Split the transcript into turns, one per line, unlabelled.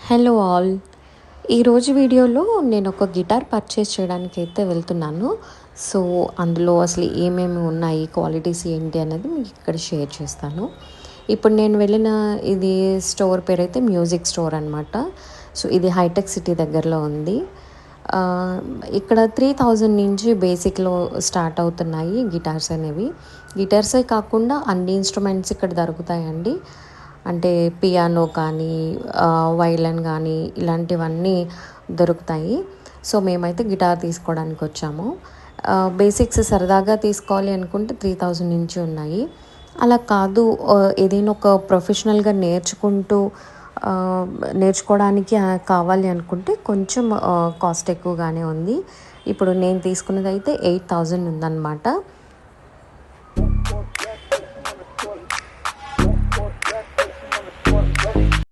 Hello all. ఈరోజు వీడియోలో నేను ఒక గిటార్ పర్చేస్ చేయడానికి అయితే వెళ్తున్నాను. సో అందులో అసలు ఏమేమి ఉన్నాయి, క్వాలిటీస్ ఏంటి అనేది మీకు ఇక్కడ షేర్ చేస్తాను. ఇప్పుడు నేను వెళ్ళిన ఇది స్టోర్ పేరు అయితే మ్యూజిక్ స్టోర్ అనమాట. సో ఇది హైటెక్ సిటీ దగ్గరలో ఉంది. ఆ, ఇక్కడ 3000 నుంచి బేసిక్లో స్టార్ట్ అవుతున్నాయి గిటార్స్ అనేవి. గిటార్సే కాకుండా అన్ని ఇన్స్ట్రుమెంట్స్ ఇక్కడ దొరుకుతాయండి. అంటే పియానో కానీ, వైలన్ కానీ ఇలాంటివన్నీ దొరుకుతాయి. సో మేమైతే గిటార్ తీసుకోవడానికి వచ్చాము. బేసిక్స్ సరదాగా తీసుకోవాలి అనుకుంటే 3000 నుంచి ఉన్నాయి. అలా కాదు, ఏదైనా ఒక ప్రొఫెషనల్గా నేర్చుకోవడానికి కావాలి అనుకుంటే కొంచెం కాస్ట్ ఎక్కువగానే ఉంది. ఇప్పుడు నేను తీసుకున్నది అయితే 8000 ఉందన్నమాట.